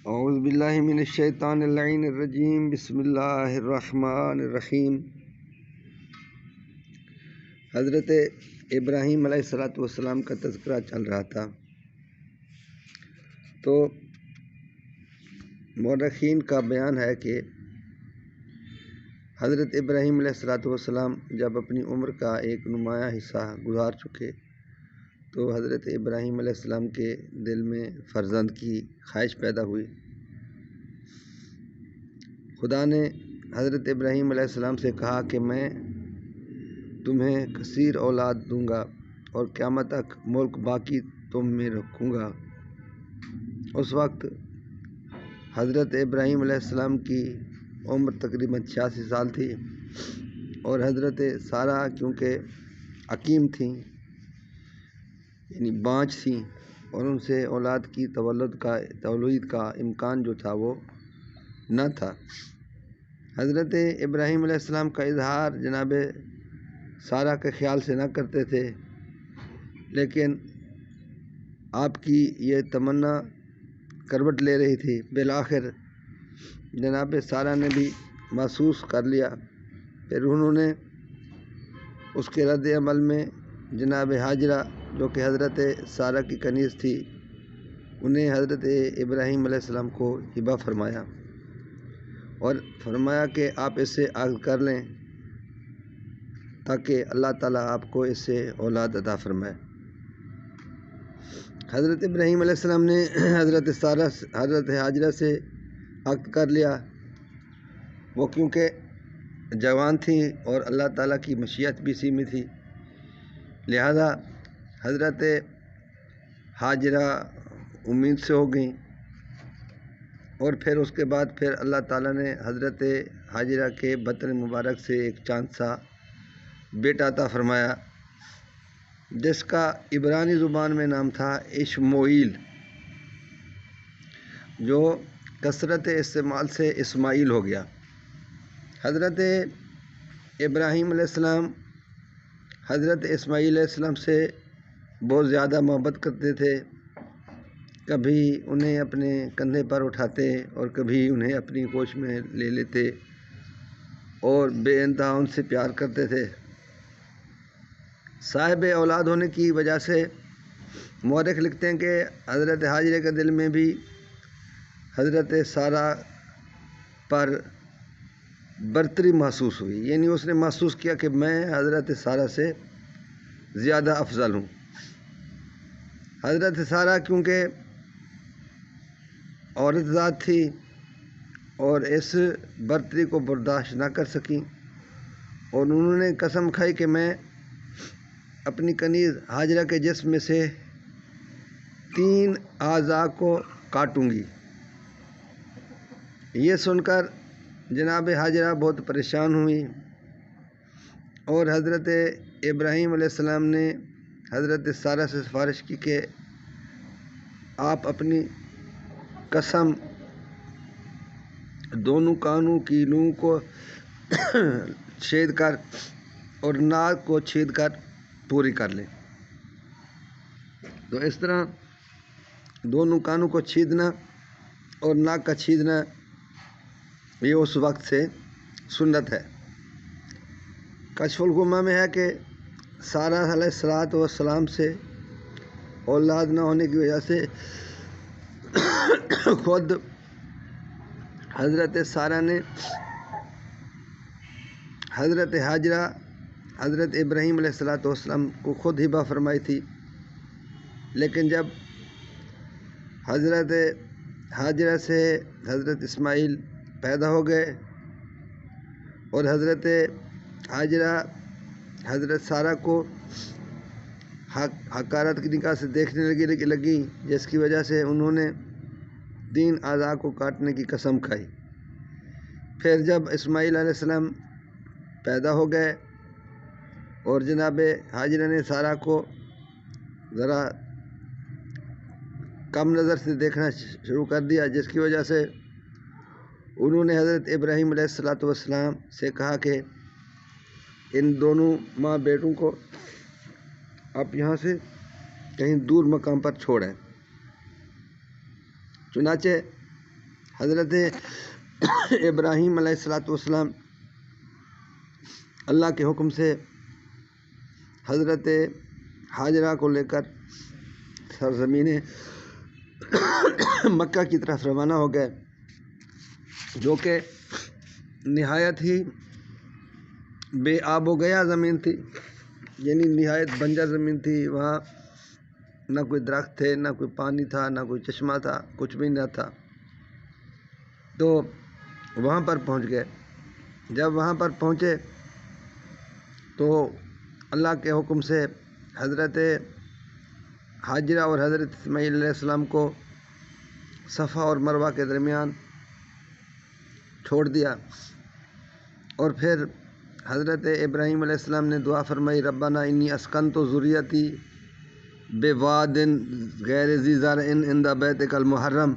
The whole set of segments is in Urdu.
اعوذ باللہ من الشیطان اللعین الرجیم بسم اللہ الرحمن الرحیم۔ حضرت ابراہیم علیہ السلام کا تذکرہ چل رہا تھا، تو مورخین کا بیان ہے کہ حضرت ابراہیم علیہ السلام جب اپنی عمر کا ایک نمایاں حصہ گزار چکے تو حضرت ابراہیم علیہ السلام کے دل میں فرزند کی خواہش پیدا ہوئی۔ خدا نے حضرت ابراہیم علیہ السلام سے کہا کہ میں تمہیں کثیر اولاد دوں گا اور قیامت تک ملک باقی تم میں رکھوں گا۔ اس وقت حضرت ابراہیم علیہ السلام کی عمر تقریباً 86 سال تھی، اور حضرت سارہ کیونکہ عقیم تھیں، یعنی بانجھ تھیں، اور ان سے اولاد کی تولید کا امکان جو تھا وہ نہ تھا۔ حضرت ابراہیم علیہ السلام کا اظہار جناب سارہ کے خیال سے نہ کرتے تھے، لیکن آپ کی یہ تمنا کروٹ لے رہی تھی۔ بالآخر جناب سارہ نے بھی محسوس کر لیا، پھر انہوں نے اس کے رد عمل میں جناب ہاجرہ جو کہ حضرت سارہ کی کنیز تھی، انہیں حضرت ابراہیم علیہ السلام کو ہبہ فرمایا اور فرمایا کہ آپ اس سے عقد کر لیں تاکہ اللہ تعالیٰ آپ کو اس سے اولاد عطا فرمائے۔ حضرت ابراہیم علیہ السلام نے حضرت ہاجرہ سے عقد کر لیا۔ وہ کیونکہ جوان تھیں اور اللہ تعالیٰ کی مشیت بھی اسی میں تھی، لہذا حضرت ہاجرہ امید سے ہو گئیں، اور پھر اس کے بعد پھر اللہ تعالیٰ نے حضرت ہاجرہ کے بطن مبارک سے ایک چاند سا بیٹا عطا فرمایا، جس کا عبرانی زبان میں نام تھا اشموئیل، جو کثرت استعمال سے اسماعیل ہو گیا۔ حضرت ابراہیم علیہ السلام حضرت اسماعیل علیہ السلام سے بہت زیادہ محبت کرتے تھے، کبھی انہیں اپنے کندھے پر اٹھاتے اور کبھی انہیں اپنی گوش میں لے لیتے اور بے انتہا ان سے پیار کرتے تھے۔ صاحب اولاد ہونے کی وجہ سے مورخ لکھتے ہیں کہ حضرت ہاجرہ کے دل میں بھی حضرت سارہ پر برتری محسوس ہوئی، یعنی اس نے محسوس کیا کہ میں حضرت سارہ سے زیادہ افضل ہوں۔ حضرت سارہ کیونکہ عورت ذات تھی اور اس برتری کو برداشت نہ کر سکیں، اور انہوں نے قسم کھائی کہ میں اپنی کنیز ہاجرہ کے جسم میں سے 3 اعضاء کو کاٹوں گی۔ یہ سن کر جناب ہاجرہ بہت پریشان ہوئی، اور حضرت ابراہیم علیہ السلام نے حضرت سارہ سے سفارش کی کہ آپ اپنی قسم دونوں کانوں کی نوں کو چھید کر اور ناک کو چھید کر پوری کر لیں۔ تو اس طرح دونوں کانوں کو چھیدنا اور ناک کا چھیدنا یہ اس وقت سے سنت ہے۔ کشف الغمہ میں ہے کہ سارہ علیہ السلام سے اولاد نہ ہونے کی وجہ سے خود حضرت سارہ نے حضرت ہاجرہ حضرت ابراہیم علیہ السلام کو خود ہبہ فرمائی تھی، لیکن جب حضرت ہاجرہ سے حضرت اسماعیل پیدا ہو گئے اور حضرت ہاجرہ حضرت سارہ کو حقارت کی نگاہ سے دیکھنے لگی، جس کی وجہ سے انہوں نے 3 اعضاء کو کاٹنے کی قسم کھائی۔ پھر جب اسماعیل علیہ السلام پیدا ہو گئے اور جناب ہاجرہ نے سارہ کو ذرا کم نظر سے دیکھنا شروع کر دیا، جس کی وجہ سے انہوں نے حضرت ابراہیم علیہ السلام سے کہا کہ ان دونوں ماں بیٹوں کو آپ یہاں سے کہیں دور مقام پر چھوڑیں۔ چنانچہ حضرت ابراہیم علیہ السلام اللہ کے حکم سے حضرت حاجرہ کو لے کر سرزمین مکہ کی طرف روانہ ہو گئے، جو کہ نہایت ہی بے آب و گیا زمین تھی، یعنی نہایت بنجر زمین تھی۔ وہاں نہ کوئی درخت تھے، نہ کوئی پانی تھا، نہ کوئی چشمہ تھا، کچھ بھی نہ تھا۔ تو وہاں پر پہنچ گئے۔ جب وہاں پر پہنچے تو اللہ کے حکم سے حضرت حاجرہ اور حضرت اسماعیل علیہ السلام کو صفا اور مروہ کے درمیان چھوڑ دیا، اور پھر حضرت ابراہیم علیہ السلام نے دعا فرمائی، ربنا انی اسکنت ذریتی بواد غیر ذی زرع عند بیتک المحرم،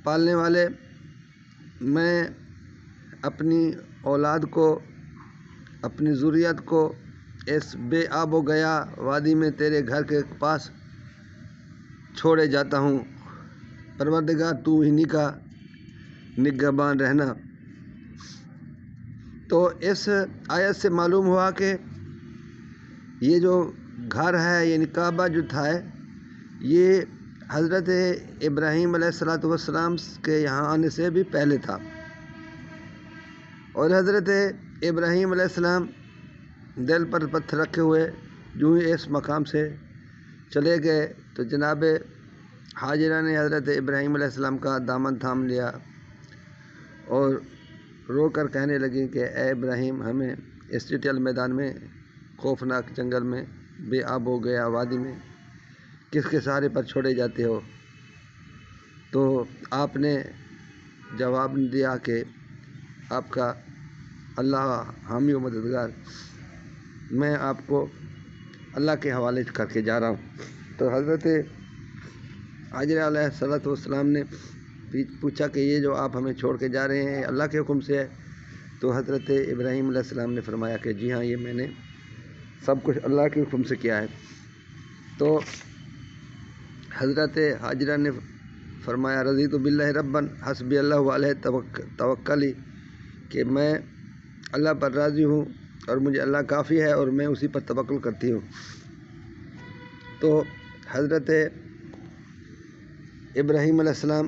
پالنے والے میں اپنی اولاد کو، اپنی ذریت کو اس بے آب و گیا وادی میں تیرے گھر کے پاس چھوڑے جاتا ہوں، پروردگار تو انہی کا نگہبان رہنا۔ تو اس آیت سے معلوم ہوا کہ یہ جو گھر ہے، یعنی کعبہ جو تھا، یہ حضرت ابراہیم علیہ السلام کے یہاں آنے سے بھی پہلے تھا، اور حضرت ابراہیم علیہ السلام دل پر پتھر رکھے ہوئے جو ہی اس مقام سے چلے گئے تو جناب حاجرہ نے حضرت ابراہیم علیہ السلام کا دامن تھام لیا اور رو کر کہنے لگی کہ اے ابراہیم، ہمیں اس چٹیل میدان میں، خوفناک جنگل میں، بے آب و گیا وادی میں کس کے سہارے پر چھوڑے جاتے ہو؟ تو آپ نے جواب دیا کہ آپ کا اللہ حامی و مددگار، میں آپ کو اللہ کے حوالے کر کے جا رہا ہوں۔ تو حضرت حاجرہ علیہ السلام نے پوچھا کہ یہ جو آپ ہمیں چھوڑ کے جا رہے ہیں اللہ کے حکم سے ہے؟ تو حضرت ابراہیم علیہ السلام نے فرمایا کہ جی ہاں، یہ میں نے سب کچھ اللہ کے حکم سے کیا ہے۔ تو حضرت حاجرہ نے فرمایا، رضیت باللہ ربًا حسبی اللہ علیہ توکلی، کہ میں اللہ پر راضی ہوں اور مجھے اللہ کافی ہے اور میں اسی پر توکل کرتی ہوں۔ تو حضرت ابراہیم علیہ السلام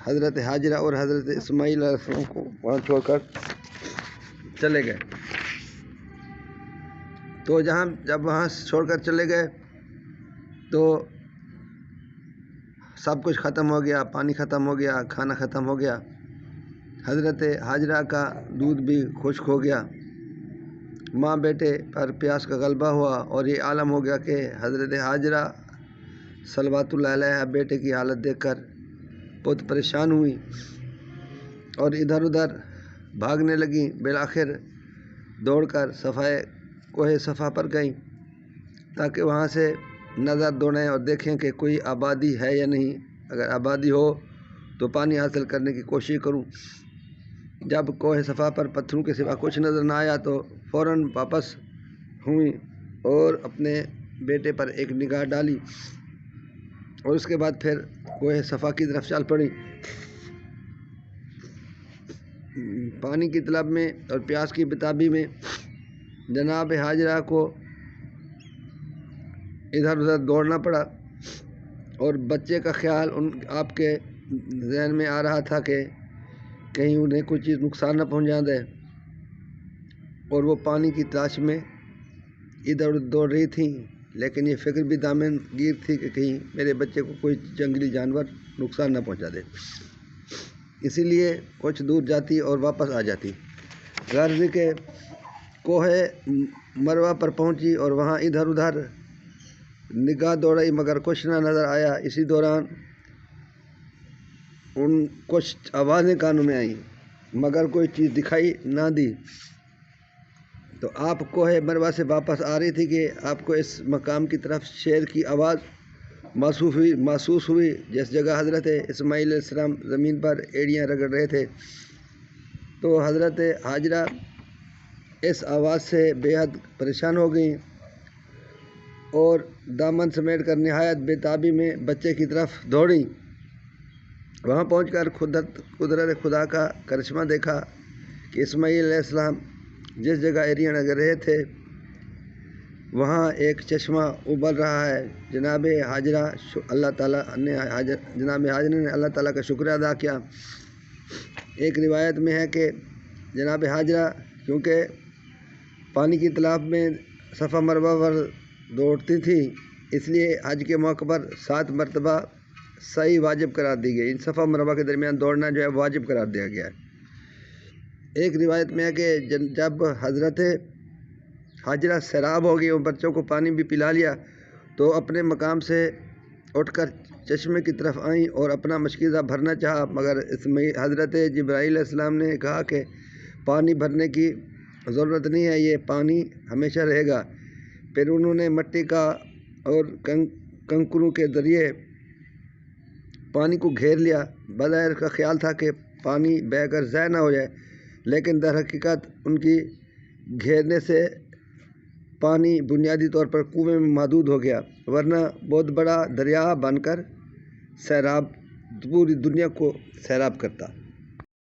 حضرت حاجرہ اور حضرت اسماعیل علیہ السلام کو وہاں چھوڑ کر چلے گئے۔ تو جب وہاں چھوڑ کر چلے گئے تو سب کچھ ختم ہو گیا، پانی ختم ہو گیا، کھانا ختم ہو گیا، حضرت حاجرہ کا دودھ بھی خشک ہو گیا، ماں بیٹے پر پیاس کا غلبہ ہوا، اور یہ عالم ہو گیا کہ حضرت حاجرہ صلوات اللہ علیہ بیٹے کی حالت دیکھ کر بہت پریشان ہوئی اور ادھر ادھر بھاگنے لگیں۔ بالآخر دوڑ کر کوہ صفا پر گئیں تاکہ وہاں سے نظر دوڑیں اور دیکھیں کہ کوئی آبادی ہے یا نہیں، اگر آبادی ہو تو پانی حاصل کرنے کی کوشش کروں۔ جب کوہ صفا پر پتھروں کے سوا کچھ نظر نہ آیا تو فوراً واپس ہوئیں اور اپنے بیٹے پر ایک نگاہ ڈالی، اور اس کے بعد پھر کوہ صفا کی طرف چل پڑی۔ پانی کی طلب میں اور پیاس کی بتابی میں جناب حاجرہ کو ادھر ادھر دوڑنا پڑا، اور بچے کا خیال آپ کے ذہن میں آ رہا تھا کہ کہیں انہیں کوئی چیز نقصان نہ پہنچا دے، اور وہ پانی کی تلاش میں ادھر ادھر دوڑ رہی تھیں، لیکن یہ فکر بھی دامن گیر تھی کہ کہیں میرے بچے کو کوئی جنگلی جانور نقصان نہ پہنچا دے، اسی لیے کچھ دور جاتی اور واپس آ جاتی۔ غرض کہ کوہ مروہ پر پہنچی اور وہاں ادھر ادھر نگاہ دوڑائی مگر کچھ نہ نظر آیا۔ اسی دوران کچھ آوازیں کانوں میں آئیں مگر کوئی چیز دکھائی نہ دی۔ تو آپ کوہ مروہ سے واپس آ رہی تھی کہ آپ کو اس مقام کی طرف شیر کی آواز محسوس ہوئی جس جگہ حضرت اسماعیل علیہ السلام زمین پر ایڑیاں رگڑ رہے تھے۔ تو حضرت حاجرہ اس آواز سے بے حد پریشان ہو گئیں اور دامن سمیٹ کر نہایت بے تابی میں بچے کی طرف دوڑیں، وہاں پہنچ کر قدرت خدا کا کرشمہ دیکھا کہ اسماعیل علیہ السلام جس جگہ ایریا نگر رہے تھے وہاں ایک چشمہ ابل رہا ہے۔ جناب حاجرہ نے اللہ تعالیٰ کا شکریہ ادا کیا۔ ایک روایت میں ہے کہ جناب حاجرہ کیونکہ پانی کی طلب میں صفا مروہ پر دوڑتی تھی، اس لیے حج کے موقع پر 7 مرتبہ سعی واجب قرار دی گئی۔ صفا مروہ کے درمیان دوڑنا جو ہے واجب قرار دیا گیا ہے۔ ایک روایت میں ہے کہ جب حضرت حاجرہ سیراب ہو گئی اور بچوں کو پانی بھی پلا لیا تو اپنے مقام سے اٹھ کر چشمے کی طرف آئیں اور اپنا مشکیزہ بھرنا چاہا، مگر حضرت جبرائیل علیہ السلام نے کہا کہ پانی بھرنے کی ضرورت نہیں ہے، یہ پانی ہمیشہ رہے گا۔ پھر انہوں نے مٹی کا اور کنکروں کے ذریعے پانی کو گھیر لیا۔ بظاہر کا خیال تھا کہ پانی بہہ کر ضائع نہ ہو جائے، لیکن در حقیقت ان کی گھیرنے سے پانی بنیادی طور پر کنویں میں محدود ہو گیا، ورنہ بہت بڑا دریا بن کر پوری دنیا کو سیراب کرتا۔